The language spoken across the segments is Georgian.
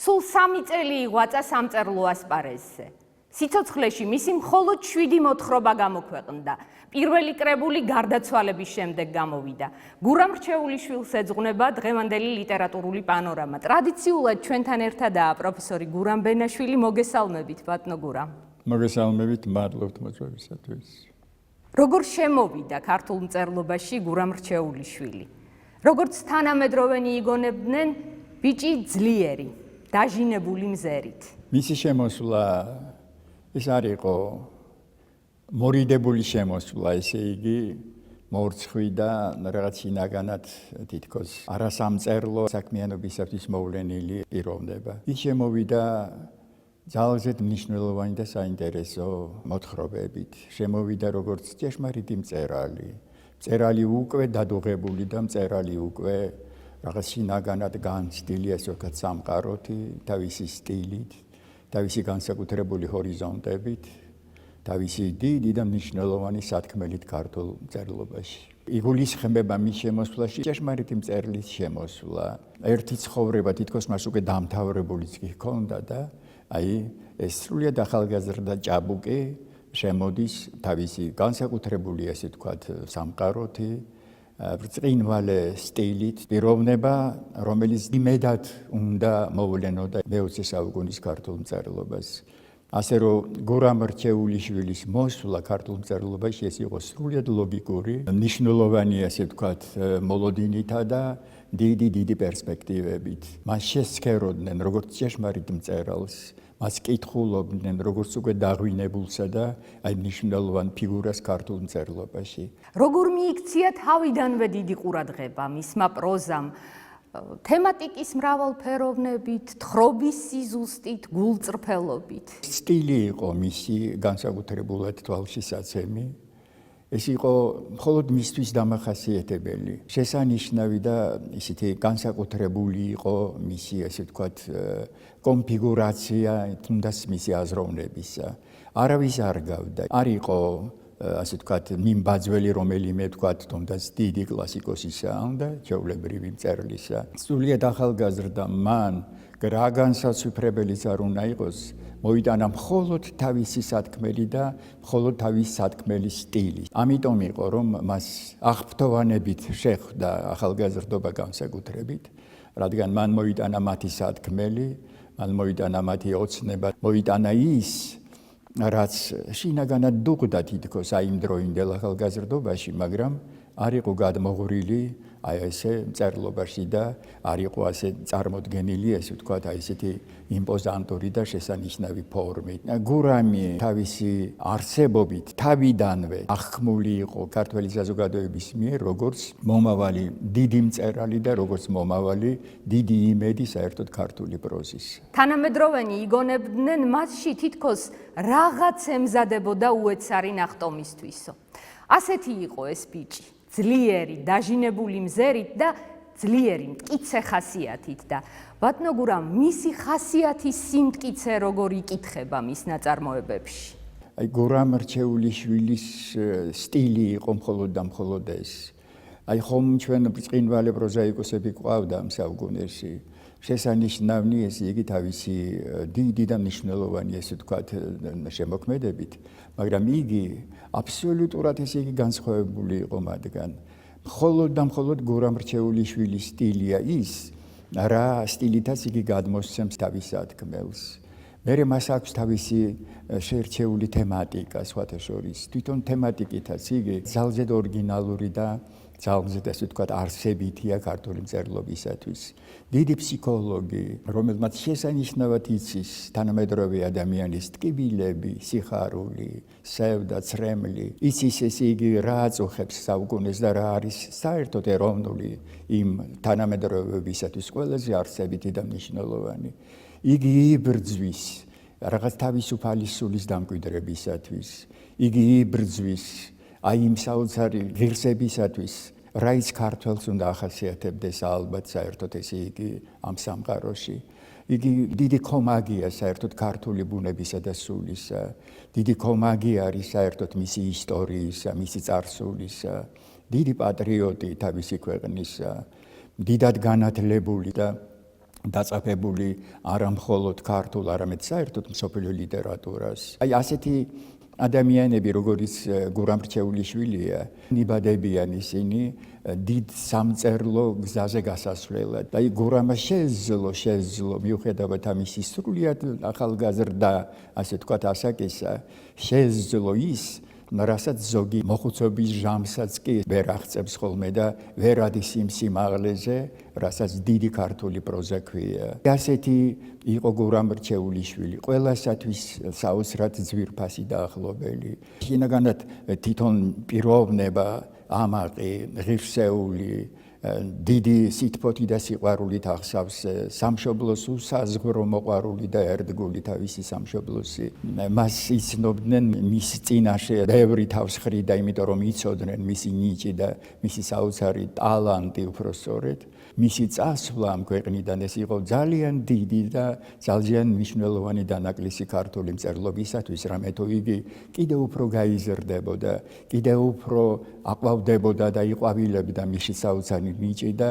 სულ 3 წელი იღვაწა სამწერლო ასპარეზზე. სიცოცხლეში მისი მხოლოდ 7 მოთხრობა გამოქვეყნდა. პირველი კრებული გარდაცვალების შემდეგ გამოვიდა. გურამ რჩეულიშვილს ეძღვნება დღევანდელი ლიტერატურული პანორამა. ტრადიციულად ჩვენთან ერთადაა პროფესორი გურამ ბენაშვილი. მოგესალმებით, ბატონო გურამ. მოგესალმებით, მადლობთ მოწვევისათვის. როგორ შემოვიდა ქართულ მწერლობაში გურამ რჩეულიშვილი? როგორც თანამედროვენი იგონებდნენ, ბიჭი ძლიერი, დაჟინებული მზერით. მისი შემოსვლა ეს არ იყო მორიდებული შემოსვლა, ესე იგი მორცხვი და რაღაც შინაგანად თითქოს არასამწერლო საქმიანობისათვის მოვლენილი პიროვნება. ის შემოვიდა ძალზედ მნიშვნელოვანი და საინტერესო მოთხრობებით. შემოვიდა როგორც ჭეშმარიტი მწერალი. მწერალი უკვე დადუღებული და მწერალი უკვე რაღაც შინაგანად განცდილი, ასე ვთქვათ, სამყაროთი, თავისი სტილით, თავისი განსაკუთრებული ჰორიზონტებით, თავისი დიდი და მნიშვნელოვანი სათქმელით ქართულ მწერლობაში. იგულისხმება მის შემოსვლაში ჭეშმარიტი მწერლის შემოსვლა. ერთი ცხოვრება თითქოს მას უკვე დამთავრებულიც კი ჰქონდა და ეს სრულიად ახალგაზრდა ჭაბუკი შემოდის თავისი განსაკუთრებული, ასე ვთქვათ, სამყაროთი, ბრწყინვალე სტილით, პიროვნება, რომელიც იმედად უნდა მოვლენოდა მე-20 საუკუნის ქართულ მწერლობას. ასე რომ გურამ რჩეულიშვილის მოსვლა ქართულ მწერლობაში ეს იყო სრულიად ლოგიკური, მნიშვნელოვანი, ასე ვთქვათ, მოლოდინითა და დიდი პერსპექტივებით. მას შესცქეროდნენ როგორც ჭეშმარიტ მწერალს, მას კითხულობდნენ როგორც უკვე დაღვინებულსა და მნიშვნელოვან ფიგურას ქართულ მწერლობაში. როგორ მიიქცია თავიდანვე დიდი ყურადღება მისმა პროზამ, თემატიკის მრავალფეროვნებით, თხრობის სიზუსტით, გულწრფელობით? სტილი იყო მისი განსაკუთრებულად თვალშისაცემი. ეს იყო მხოლოდ მისთვის დამახასიათებელი. შესანიშნავი და ისეთი განსაკუთრებული იყო მისი, ასე ვთქვათ, კონფიგურაცია, თუნდაც მისი აზროვნებისა. არავის არ გავდა. არ იყო, ასე ვთქვათ, მიმბაძველი რომელიმე, ვთქვათ, თუნდაც დიდი კლასიკოსისა და ჩვეულებრივი მწერლისა. სრულიად ახალგაზრდა მან რა განსაცვიფრებელიც არ უნდა იყოს, მოიტანა მხოლოდ თავისი სათქმელი და მხოლოდ თავისი სათქმელი სტილი. ამიტომ იყო, რომ მას აღფრთოვანებით შეხვდა ახალგაზრდობა განსაკუთრებით, რადგან მან მოიტანა მათი სათქმელი, მან მოიტანა მათი ოცნება, მოიტანა ის, რაც შინაგანად დუღდა თითქოს იმ დროინდელ ახალგაზრდობაში, მაგრამ არ იყო გადმოღვრილი ესე მწერლობაში და არ იყო ასე წარმოდგენილი, ესე ვთქვათ, ესეთი იმპოზანტური და შესანიშნავი ფორმით. გურამი თავისი არსებობით თავიდანვე აღქმული იყო ქართველი საზოგადოების მიერ როგორც მომავალი დიდი მწერალი და როგორც მომავალი დიდი იმედი საერთოდ ქართული პროზის. თანამედროვენი იგონებდნენ მასში თითქოს რაღაც ემზადებოდა უეცარი ნახტომისთვისო. ასეთი იყო ეს ბიჭი. ძლიერი, დაჟინებული მზერით და ძლიერი მტკიცე ხასიათით და ბატონო გურამ, მისი ხასიათის სიმტკიცე როგორ იკითხება მის ნაწარმოებებში? გურამ რჩეულიშვილის სტილი იყო მხოლოდ და მხოლოდ ეს. ხომ ჩვენ ბრწყინვალე პროზაიკოსები გვყავდა ამ საუკუნეში. შესანიშნავი ეს იგი თავისი დიდი და მნიშვნელოვანი, ესე ვთქვათ, შემოქმედებით, მაგრამ იგი აბსოლუტურად ესე იგი განსხვავებული იყო მათგან. მხოლოდ და მხოლოდ გურამ რჩეულიშვილის სტილია ის, რა სტილითაც იგი გადმოსცემს თავის სათქმელს. მერე მას აქვს თავისი შერჩეული თემატიკა, სხვათა შორის. თვითონ თემატიკითაც იგი ძალზედ ორიგინალური და ძალზედ, ასე ვთქვათ, არსებითია ქართული მწერლობისათვის. დიდი ფსიქოლოგი, რომელმაც შესანიშნავად იცის თანამედროვე ადამიანის ტკივილები, სიხარული, სევდა, ცრემლი, იცის ესე იგი რა აწუხებს საუკუნეს და რა არის საერთოდ ეროვნული იმ თანამედროვეებისათვის ყველაზე არსებითი და მნიშვნელოვანი. იგი იბრძვის რაღაც თავისუფალი სულის დამკვიდრებისათვის. იგი იბრძვის იმ საოცარი ღირსებისათვის, რაიც ქართველს უნდა ახასიათებდეს ალბათ საერთოდ ესე იგი ამ სამყაროში. იგი დიდი კომაგია საერთოდ ქართული ბუნებისა და სულისა. დიდი კომაგი არის საერთოდ მისი ისტორიისა, მისი წარსულისა. დიდი პატრიოტი თავისი ქვეყნისა. დიდად განათლებული და დაწაფებული არა მხოლოდ ქართულ, არამედ საერთოდ მსოფლიო ლიტერატურას. აი ასეთი ადამიანები, როგორიც გურამ რჩეულიშვილია, ნიბადებიან ისინი დიდ სამწერლო გზაზე გასასვლელად. აი გურამმა შეძლო მიუხედავად ამისი სრულიად ახალგაზრდა, ასე ვთქვათ, ასაკისა, შეძლო ის, რასაც ზოგი მოხუცობის ჟამსაც კი ვერ აღწევს ხოლმე და ვერ ადის იმ სიმაღლეზე, რასაც დიდი ქართული პროზა ქვია. ასეთი იყო გურამ რჩეულიშვილი, ყველასათვის საოცრად ძვირფასი და ახლობელი. შინაგანად თვითონ პიროვნება, ამაყი, ღირსეული, დიდი სითბოთი და სიყვარულით ახსავს სამშობლოს უსაზღვრო მოყვარული და ერთგული თავისი სამშობლოსი. მას იცნობდნენ მის წინაშე ბევრი თავს ხრიდა, იმიტომ რომ იცოდნენ მისი ნიჭი და მისი საოცარი ტალანტი უпростоრედ. მისი წასვლა ამ ქვეყნიდან ეს იყო ძალიან დიდი და ძალიან მნიშვნელოვანი დანაკლისი ქართული მწერლობისათვის, რამე თუ იგი კიდევ უფრო გაიზრდებოდა, კიდევ უფრო აყვავდებოდა და იყვავილებდა მისი საოცარი ნიჭი და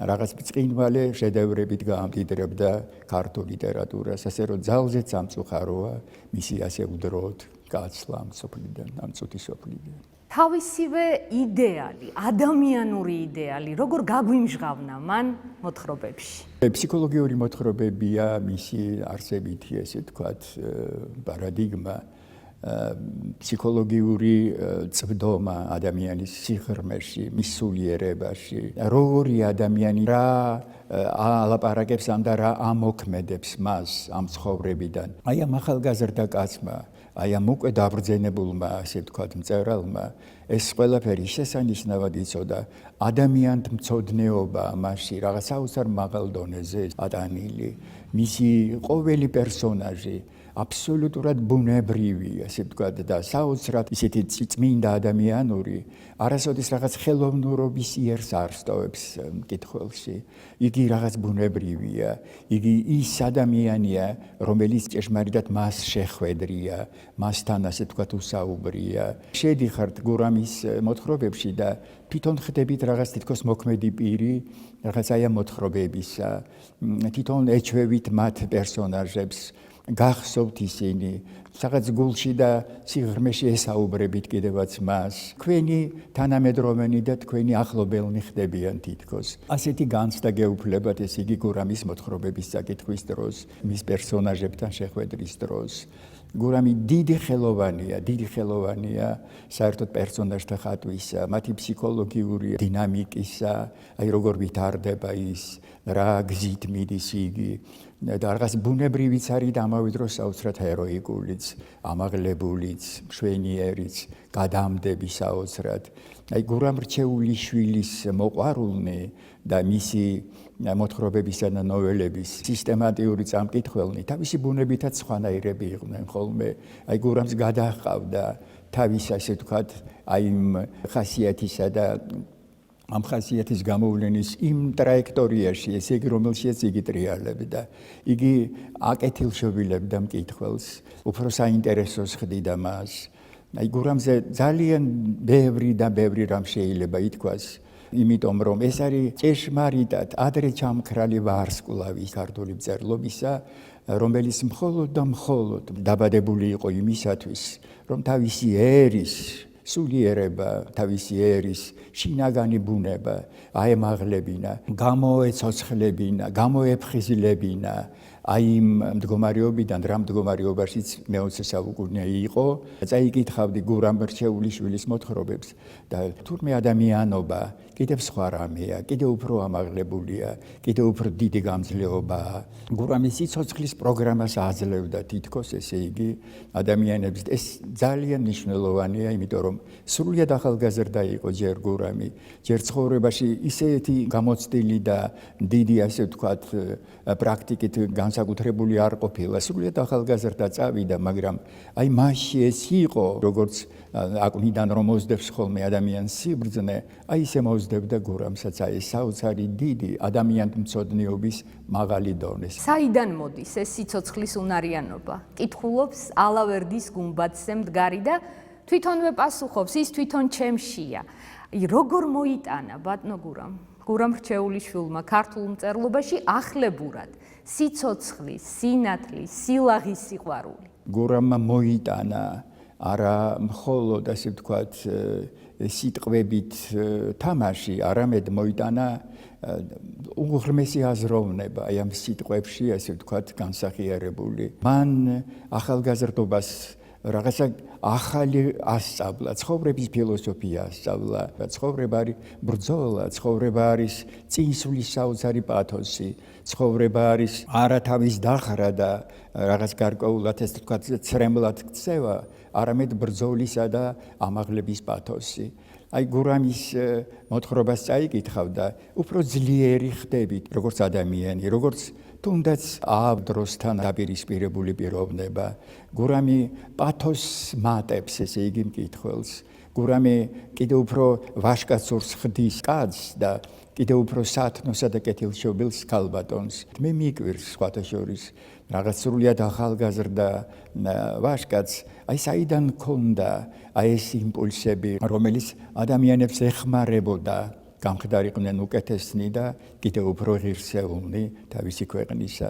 რაღაც ბრწყინვალე შედევრებით გაამდიდრებდა ქართულ ლიტერატურას, ასე რომ ძალზედ სამწუხაროა მისი ასე უდროოდ გაცვლა ამ სოფლიდან, ამ წუთის სოფლიდან. თავისივე იდეალი, ადამიანური იდეალი, როგორ გაგვიმჟღავნა მან მოთხრობებში? ფსიქოლოგიური მოთხრობებია მისი არსებითი, ესე ვთქვათ, პარადიგმა, ფსიქოლოგიური წვდომა ადამიანის სიღრმეში, მის სულიერებაში, როგორი ადამიანი რა ალაპარაკებს ამ და რა ამოქმედებს მას ამ ცხოვრებიდან. აი ამ ახალგაზრდა კაცმა, აი ამ უკვე დაბრძენებულმა, ასე ვთქვათ, მწერალმა ეს ყველაფერი შესანიშნავად იცოდა. ადამიანთმცოდნეობა მასში რაღაც საოცარ მაღალ დონეზე ატანილი. მისი ყოველი პერსონაჟი აბსოლუტურად ბუნებრივი, ასე ვთქვათ, და საოცრად ისეთი წმინდა ადამიანური, არასოდეს რაღაც ხელოვნურობის იერს არ სტოვებს მკითხველში. იგი რაღაც ბუნებრივია, იგი ის ადამიანია, რომელიც ჭეშმარიტად მას შეხვედრია, მასთან ასე ვთქვათ უსაუბრია. შედიხართ გურამის მოთხრობებში და თვითონ ხდებით რაღაც თითქოს მოქმედი პირი, რაღაც აი ამ მოთხრობებისა, თვითონ ეჩვევით მათ პერსონაჟებს, გახსოვთ ისინი, რაღაც გულში და სიღრმეში ესაუბრებით კიდევაც მას. თქვენი თანამედროვენი და თქვენი ახლობელნი ხდებიან თითქოს. ასეთი განცდა გეუფლებათ ეს იგი გურამის მოთხრობების საკითხვის დროს, მის პერსონაჟებთან შეხვედრის დროს. გურამი დიდი ხელოვანია, საერთოდ პერსონაჟთა ხატვისა, მათი ფსიქოლოგიური დინამიკისა, აი როგორ ვითარდება ის, რა გზით მიდის იგი. და რაღაც ბუნებრივიც არის და ამავე დროს საოცრად ჰეროიკულიც, ამაღლებულიც, მშვენიერიც, გადამდები საოცრად. აი გურამ რჩეულიშვილის მოყვარულნი და მისი მოთხრობებისა და ნოველების სისტემატიური წამკითხველნი თავისი ბუნებითაც სხვანაირები იყვნენ ხოლმე. აი გურამს გადაჰყავდა თავის, ასე ვთქვათ, აი იმ ხასიათისა და ამ ხასიათის გამოვლენის იმ ტრაექტორიაში, ესე იგი, რომელშიც იგი ტრიალებდა. იგი აკეთილშობილებდა მკითხველს, უფრო საინტერესოს ხდიდა მას. აი გურამზე ძალიან ბევრი რამ შეიძლება ითქვას, იმიტომ რომ ეს არის ჭეშმარიტად ადრე ჩამქრალი ვარსკვლავი ქართული მწერლობისა, რომელიც მხოლოდ დაბადებული იყო იმისათვის, რომ თავისი ერის სულიერება, თავისი ერის შინაგანი ბუნება აემაღლებინა, გამოეცოცხლებინა, გამოეფხიზლებინა აი იმ მდგომარეობიდან, რა მდგომარეობაშიც მე-20 საუკუნე იყო. წაიკითხავდი გურამ რჩეულიშვილის მოთხრობებს და თურმე ადამიანობა კიდევ სხვა რამეა, კიდევ უფრო ამაღლებულია, კიდევ უფრო დიდი გამძლეობაა. გურამის სიცოცხლის პროგრამას აძლევდა თითქოს, ესე იგი, ადამიანებს. ეს ძალიან მნიშვნელოვანია, იმიტომ რომ სრულიად ახალგაზრდა იყო ჯერ გურამი, ჯერ ცხოვრებაში ისეთი გამოცდილი და დიდი, ასე ვთქვათ, პრაქტიკით განსაკუთრებული არ ყოფილა. სრულიად ახალგაზრდა წავიდა, მაგრამ აი მასში ეს იყო, როგორც აკვნიდან რომ მოძდებს ხოლმე ადამიანს სიბრძნე, აი ისე მოძდებდა გურამსაც აი საოცარი დიდი ადამიანთმცოდნეობის მაღალი დონე. საიდან მოდის ეს სიცოცხლის უნარიანობა? კითხულობს ალავერდის გუმბათზე მდგარი და თვითონვე პასუხობს, ის თვითონ ჩემშია. როგორ მოიტანა ბატონო გურამ რჩეულიშვილმა ქართულ მწერლობაში ახლებურად სიცოცხლის, სინათლის, სილაღის სიყვარული. გურამმა მოიტანა არა მხოლოდ ასე ვთქვათ სიტყვებით თამაში, არამედ მოიტანა უღრმესი აზროვნება აი ამ სიტყვებში ასე ვთქვათ განსახიერებული. მან ახალგაზრდობას რაღაცა ახალი ასწავლა, ცხოვრების ფილოსოფია ასწავლა. ცხოვრება არის ბრძოლა, ცხოვრება არის წინსვლის საოცარი პათოსი, ცხოვრება არის არა თავის დახრა და რაღაც გარკვეულად ასე ვთქვათ ცრემლად ქცევა, არამედ ბრძოლისა და ამაღლების პათოსი. აი გურამის მოთხრობას წაიკითხავდა, უფრო ძლიერი ხდებით, როგორც ადამიანი, როგორც თუნდაც ამ დროსთან დაპირისპირებული პიროვნება. გურამი პათოსს მატებს, ესე იგი მკითხველს. გურამი კიდევ უფრო ვაშკაცურს ხდის კაცს და კიდევ უფრო სათნოსა და კეთილშობილს ქალბატონს. მე მიკვირს სხვათა შორის რაღაც სრულიად ახალგაზრდა ვაშკაც, აი საიდან ქონდა აი ეს იმპულსები, რომელიც ადამიანებს ეხმარებოდა გამხდარიყვნენ უკეთესნი და კიდევ უფრო ღირსეულნი თავისი ქვეყნისა.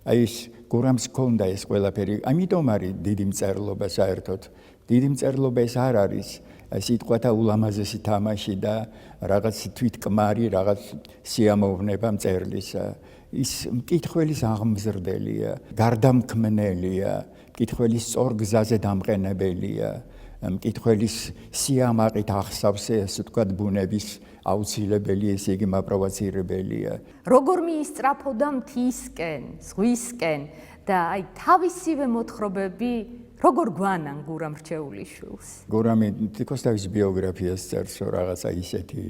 აი ეს გურამს ქონდა ეს ყველაფერი, ამიტომ არის დიდი მწერლობა საერთოდ. დიდი მწერლობა ეს არ არის სიტყვათა ულამაზესი თამაში და რაღაც თვითკმარი, რაღაც სიამოვნება მწერლისა. ის მკითხველის აღმზრდელია, გარდამქმნელია, მკითხველის სწორ გზაზე დამყენებელია, მკითხველის სიამაყით ახსავს ესე ვთქვათ ბუნების აუცილებელი, ესე იგი მაპროვოცირებელია. როგორ მიისწრაფოდა მთისკენ, ზღვისკენ და აი თავისივე მოთხრობები როგორ გვანან გურამ რჩეულიშვილს? გურამი თითქოს თავის ბიოგრაფიას წერს, რომ რაღაცა ისეთი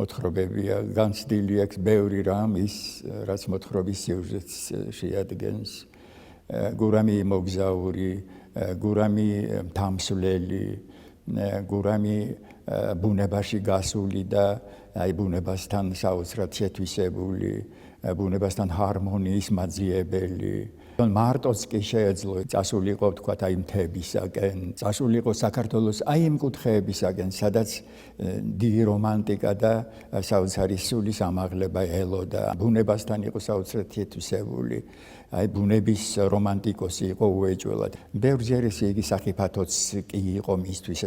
მოთხრობებია, განცდილი აქვს ბევრი რამ ის, რაც მოთხრობის სიუჟეტს შეადგენს. გურამი მოგზაური, გურამი თამსვლელი, გურამი ბუნებაში გასული და აი ბუნებასთან საოცრად შეთვისებული, ბუნებასთან ჰარმონიის მაძიებელი. მარტოც კი შეეძლო წასულიყო ვთქვათ აი მთებისაკენ, წასულიყო საქართველოს აი იმ კუთხეებისაკენ, სადაც დიდი რომანტიკა და საოცარი სულის ამაღლება ელოდა. ბუნებასთან იყო საოცრად შეთვისებული. აი ბუნების რომანტიკოსი იყო უეჭველად. ბევრჯერ ესე იგი სახიფათოც კი იყო მისთვის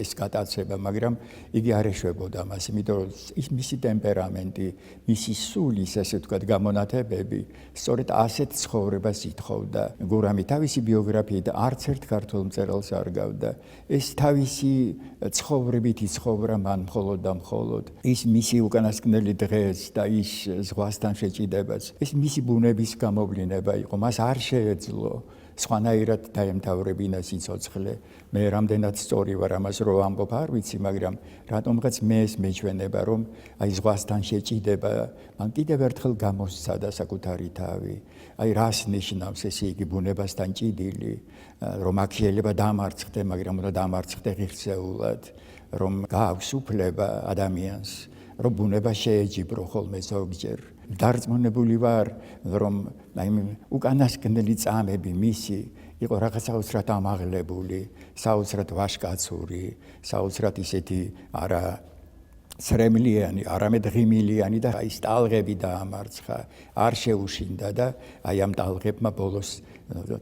ეს გატაცება, მაგრამ იგი არ ეშვებოდა მას, იმიტომ რომ მისი ტემპერამენტი, მისი სულის ესე ვთქვათ გამონათებები, სწორედ ასეთ ცხოვრებას ითხოვდა. გურამი თავისი ბიოგრაფიით არც ერთ ქართულ მწერალს არ გავდა. ეს თავისი ცხოვრებით იცხოვრა მან მხოლოდ და მხოლოდ. ის მისი უკანასკნელი დღეს და ის ზღვასთან შეჭიდებაც, ეს მისი ბუნების გამოვლინება იყო, მას არ შეეძლო სხვანაირად დაემთავრებინა სიცოცხლე. მე რამდენად სწორი ვარ ამას რო ვამბობ არ ვიცი, მაგრამ რატომღაც მე ეს მეჩვენება, რომ აი ზღვასთან შეჭიდება მან კიდევ ერთხელ გამოსცადა საკუთარი თავი. აი რას ნიშნავს ესე იგი ბუნებასთან ჭიდილი, რომ აქ შეიძლება დამარცხდე, მაგრამ უნდა დამარცხდე ღირსეულად, რომ გააქვს უფლება ადამიანს, რომ ბუნება შეეჯიბრო ხოლმე ზოგჯერ. დარწმუნებული ვარ, რომ აი უკანასკნელი წამები მისი იყო რაღაც საოცრად ამაღლებული, საოცრად ვაშკაცური, საოცრად ისეთი არა ცრემლიანი, არამედ ღიმილიანი და ის ტალღები დაამარცხა, არ შეუშინდა და აი ამ ტალღებმა ბოლოს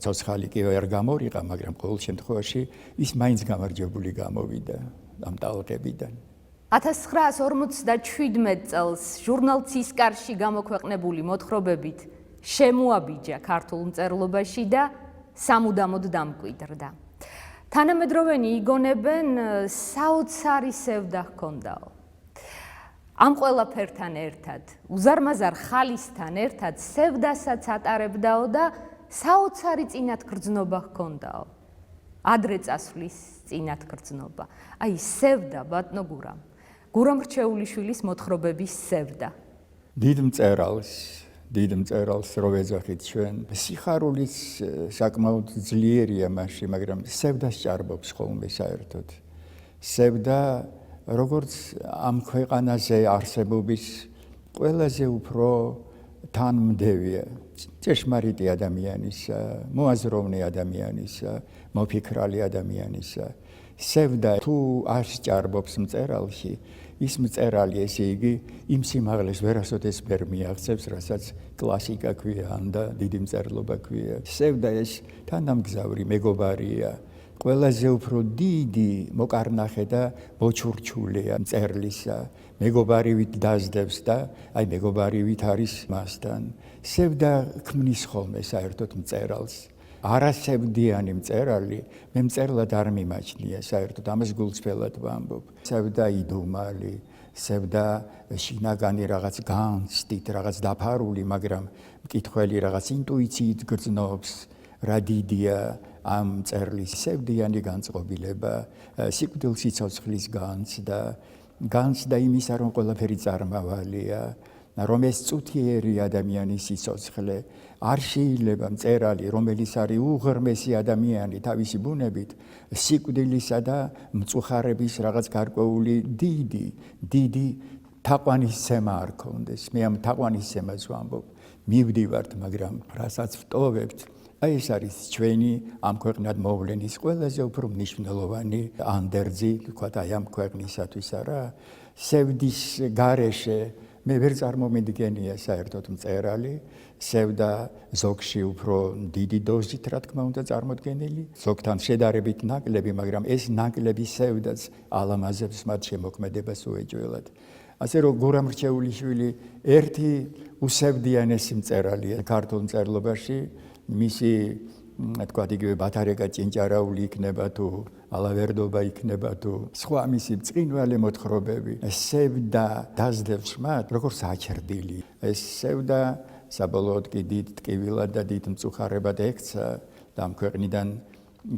ცოცხალი კი ვერ გამორიყა, მაგრამ ყოველ შემთხვევაში ის მაინც გამარჯვებული გამოვიდა ამ ტალღებიდან. 1957 წელს ჟურნალ ცისკარში გამოქვეყნებული მოთხრობებით შემოაბიჯა ქართულ მწერლობაში და სამუდამოდ დამკვიდრდა. თანამედროვენი იგონებენ საოცარი სევდა ჰქონდაო. ამ ყველაფერთან ერთად, უზარმაზარ ხალისთან ერთად სევდასაც ატარებდაო და საოცარი წინათგრძნობა ჰქონდაო. ადრე წასვლის წინათგრძნობა. აი სევდა ბატონო გურამ. გურამ რჩეულიშვილის მოთხრობების სევდა. დიდ მწერალს რო ვეძახით ჩვენ, სიხარულიც საკმაოდ ძლიერია მასში, მაგრამ სევდა სჭარბობს ხოლმე საერთოდ. სევდა როგორც ამ ქვეყანაზე არსებობის ყველაზე უფრო თანმდევია ჭეშმარიტი ადამიანისა, მოაზროვნე ადამიანისა, მოფიქრალი ადამიანისა. სევდა თუ არ სჭარბობს მწერალში, ის მწერალი, ესე იგი, იმ სიმაღლეს ვერასოდეს ვერ მიაღწევს, რასაც კლასიკა ქვია, ან და დიდი მწერლობა ქვია. სევდა ეს თანამგზავრი მეგობარია, ყველაზე უფრო დიდი მოკარნახე და მოჩურჩულია მწერლისა. მეგობარივით დაძდებს და აი მეგობარივით არის მასთან. სევდა ქმნის ხოლმე საერთოდ მწერალს. არასევდიანი მწერალი მე მწერლად არ მიმაჩნია საერთოდ, ამას გულწრფელად ვამბობ. სევდა იდუმალი, სევდა შინაგანი რაღაც განცდით, რაღაც დაფარული, მაგრამ მკითხველი რაღაც ინტუიციით გრძნობს, რა დიდია ამ მწერლის სევდიანი განწყობილება, სიკვდილ სიცოცხლის განცდა იმისა, რომ ყველაფერი წარმავალია, რომ ეს წუთიერი ადამიანის სიცოცხლე არ შეიძლება მწერალი, რომელიც არის უღრმესი ადამიანი თავისი ბუნებით, სიკვდილისა და მწუხარების რაღაც გარკვეული დიდი თაყვანისცემა არ ქონდეს. მე ამ თაყვანისცემას ვამბობ, მივდივართ, მაგრამ რასაც ვტოვებთ, აი ეს არის ჩვენი ამ ქვეყნად მოვლენის ყველაზე უფრო მნიშვნელოვანი ანდერძი, თქვათ აი ამ ქვეყნისათვის არა. სევდის გარეშე მე ვერ წარმომიდგენია საერთოდ მწერალი, სევდა ზოგში უფრო დიდი დოზით, რა თქმა უნდა, წარმოდგენილი, ზოგთან შედარებით ნაკლები, მაგრამ ეს ნაკლები სევდაც ალამაზებს მათ შემოქმედებას უეჭველად. ასე რომ გურამ რჩეულიშვილი ერთი უსევდიანესი მწერალია ქართულ მწერლობაში, მისი თქვათ იგივე ბათარეკა ჭინჭარაული იქნება თუ ალავერდობა იქნება თუ სხვა მისი ბრწყინვალე მოთხრობები. სევდა დაძდებს მათ როგორც აჩრდილი. ეს სევდა საბოლოოდ კი დიდ ტკივილად და დიდ მწუხარებად ექცა და ამ ქვეყნიდან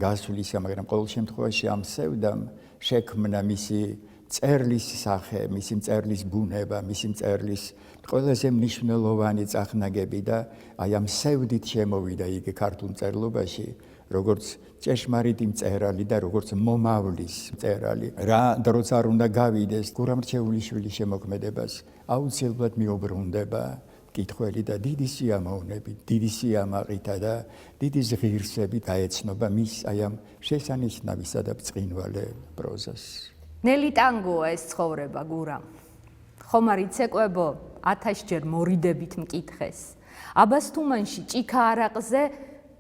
გასვლისა, მაგრამ ყოველ შემთხვევაში ამ სევდამ შექმნა მისი მწერლის სახე, მისი მწერლის ბუნება, მისი მწერლის ყველაზე მნიშვნელოვანი წახნაგები და აი ამ სევდით შემოვიდა იგი ქართულ მწერლობაში, როგორც ჭეშმარიტი მწერალი და როგორც მომავლის მწერალი. რა დროც არ უნდა გავიდეს გურამ რჩეულიშვილის შემოქმედებას, აუცილებლად მიუბრუნდება მკითხველი და დიდი სიამოვნებით, დიდი სიამაყითა და დიდი ზღირსებით გაეცნობა მის აი ამ შესანიშნავისა და ბრწყინვალე პროზას. ნელი ტანგოა ეს ცხოვრება გურამ. ხომ არ იცეკვებო 1000 ჯერ მორიდებით მკითხეს. აბას თუმანში ჭიქა არაყზე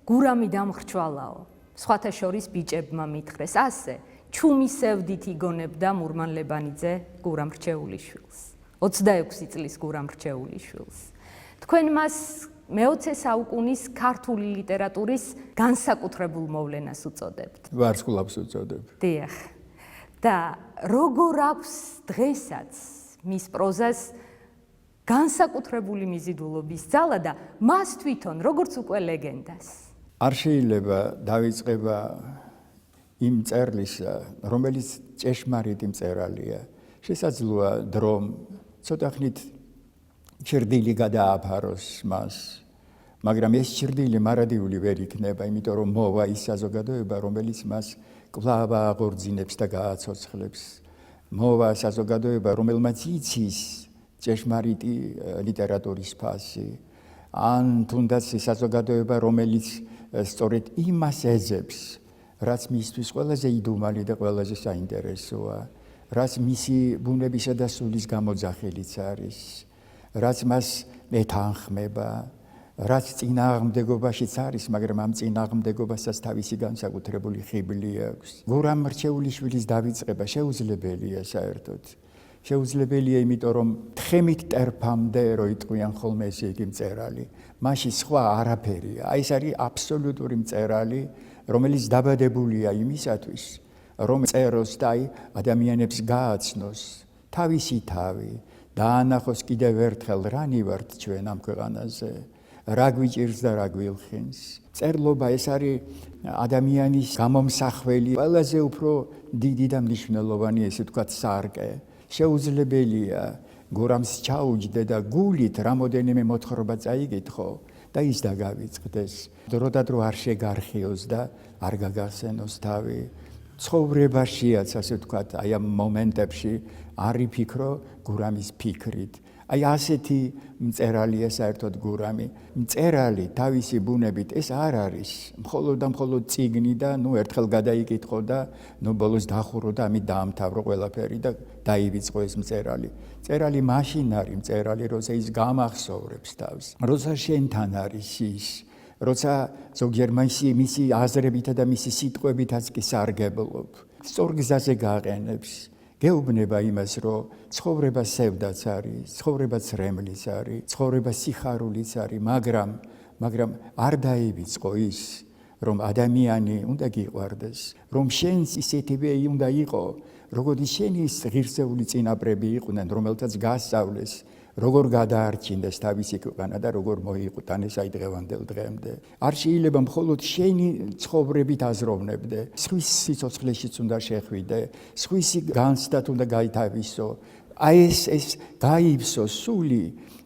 გურამი დამხრჩვალაო. სხვათა შორის ბიჭებმა მითხრეს. ასე ჩუმი სევდით იგონებდა მურმან ლებანიძე გურამ რჩეულიშვილს. 26 წლის გურამ რჩეულიშვილს. თქვენ მას მე-20 საუკუნის ქართული ლიტერატურის განსაკუთრებულ მოვლენას უწოდებთ. ვარსკვლავს უწოდებ. დიახ. და როგორ აქვს დღესაც მის პროზას განსაკუთრებული მიზიდულობის ძალა და მას თვითონ როგორც უკვე ლეგენდას. არ შეიძლება დავიწყება იმ მწერლისა, რომელიც ჭეშმარიტი მწერალია. შესაძლოა დრომ ცოტა ხნით ჩრდილი გადააფაროს მას, მაგრამ ეს ჩრდილი მარადიული ვერ იქნება, იმიტომ რომ მოვა ის საზოგადოება, რომელიც მას კვლავ აღორძინებს და გააცოცხლებს. მოვა საზოგადოება, რომელმაც იცის ჭეშმარიტი ლიტერატურის ფასი, ან თუნდაც საზოგადოება, რომელიც სწორედ იმას ეძებს, რაც მისთვის ყველაზე იდუმალი და ყველაზე საინტერესოა, რაც მისი ბუნებისა და სულის გამოძახილიც არის, რაც მას ეთანხმება, რაც წინააღმდეგობაშიც არის, მაგრამ ამ წინააღმდეგობასაც თავისი განსაკუთრებული ხიბლი აქვს. გურამ რჩეულიშვილის დავიწყება შეუძლებელია საერთოდ. შეუძლებელია, იმიტომ რომ თხემით ტერფამდე რო იტყვიან ხოლმე ესე იგი მწერალი, მაშინ სხვა არაფერია. აი ეს არის აბსოლუტური მწერალი, რომელიც დაბადებულია იმისათვის, რომ წეროს და აი ადამიანებს გააცნოს თავისი თავი, დაანახოს კიდევ ერთხელ რანი ვართ ჩვენ ამ ქვეყანაზე. რა გვიჭირს და რა გვილხინს. წერლობა ეს არის ადამიანის გამომსახველი, ყველაზე უფრო დიდი და მნიშვნელოვანი, ესე ვთქვათ, სარკე. შეუძლებელია გურამს ჩაუჯდე და გულით რამოდენიმე მოთხრობა წაიგითხო და ის დაგავიწყდეს. დროდადრო არ შეგარხიოს და არ გაგახსენოს თავი. ცხოვრებაშიაც, ასე ვთქვათ, აი ამ მომენტებში არ იფიქრო გურამის ფიქრით. აი ასეთი მწერალია საერთოდ გურამი. მწერალი თავისი ბუნებით ეს არ არის მხოლოდ და მხოლოდ წიგნი და ერთხელ გადაიკითხო და ბოლოს დახურო და ამით დაამთავრო ყველაფერი და დაივიწყო ეს მწერალი. მწერალი მაშინ არის მწერალი, როცა ის გამახსოვრებს თავს. როცა შენთან არის ის, როცა ზოგჯერ მისი აზრებითა და მისი სიტყვებითაც კი სარგებლობ. სწორ გზაზე გააყენებს. გეუბნება იმას, რომ ცხოვრება სევდაც არის, ცხოვრება ცრემლიც არის, ცხოვრება სიხარულიც არის, მაგრამ არ დაივიწყო ის, რომ ადამიანი უნდა გიყვარდეს, რომ შენს ისეთივე უნდა იყო, როგორც შენი ღირსეული წინაპრები იყვნენ, რომელთაც გასწავლეს, როგორ გადაარჩინდეს თავისი ქვეყანა და როგორ მოიყვანეს აი დღევანდელ დღემდე. არ შეიძლება მხოლოდ შენი ცხოვრებით აზროვნებდე, სხვის სიცოცხლეშიც უნდა შეხვიდე, სხვისი განცდათ უნდა გაითავისო. აი ეს გაივსო სული,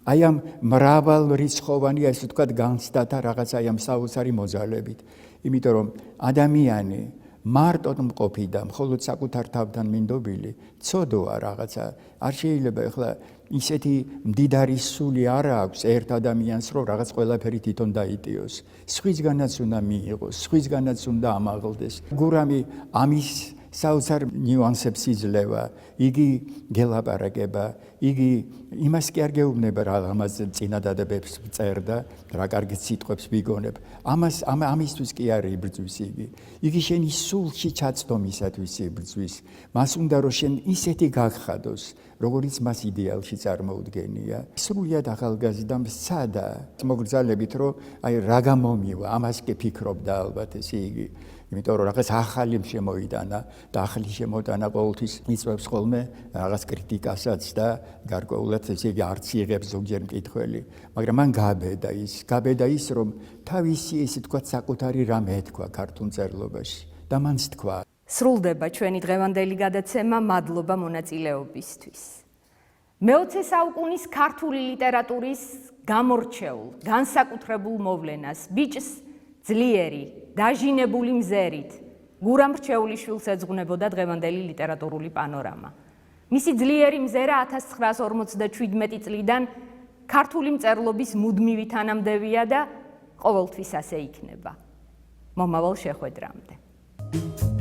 აი ამ მრავალრიცხოვანი, ასე ვთქვათ, განცდათა რაღაცა აი ამ საოცარი მოძალებით. იმიტომ რომ ადამიანი მარტოდ მყოფი და მხოლოდ საკუთარ თავთან მინდობილი, ცოდოა რაღაცა. არ შეიძლება ეხლა ისეთი მდიდარი სული არ აქვს ერთ ადამიანს, რომ რაღაც ყველაფერი თვითონ დაიტიოს. სხვისგანაც უნდა მიიღოს, სხვისგანაც უნდა ამაღლდეს. გურამი ამის საოცარ ნიუანსებს იძლევა, იგი გელაპარაკება, იგი იმას კი არ გეუბნება რა ამას წინადადებებს წერდა, რა კარგი სიტყვებს ვიგონებ. ამისთვის კი არ იბრძვის იგი. იგი შენი სულში ჩაცდომისათვის იბრძვის. მას უნდა რომ შენ ისეთი გაგხადოს, როგორც მას იდეალში წარმოუდგენია. სრულიად ახალგაზრდამ სცადა მოგრძალებით, რომ აი რა გამომივა, ამას კი ფიქრობდა ალბათ ეს იგი. იმიტომ რომ რაღაც ახალი შემოიტანა და ახალი შემოტანა ყოველთვის იწვევს ხოლმე რაღაც კრიტიკასაც და გარკვეულად ესე იგი არც იღებს ზოგჯერ მკითხველი. მაგრამ მან გაბედა ის, რომ თავისი ესე თქვა საკუთარი რამე ეთქვა ქართულ მწერლობაში და მანც თქვა. სრულდება ჩვენი დღევანდელი გადაცემა, მადლობა მონაწილეობისთვის. მე-20 საუკუნის ქართული ლიტერატურის გამორჩეულ, განსაკუთრებულ მოვლენას, ბიჭს ძლიერი, დაჟინებული მზერით, გურამ რჩეულიშვილს ეძღვნებოდა დღევანდელი ლიტერატურული პანორამა. მისი ძლიერი მზერა 1957 წლიდან ქართული მწერლობის მუდმივი თანამდებია და ყოველთვის ასე იქნება. მომავალ შეხვედრამდე.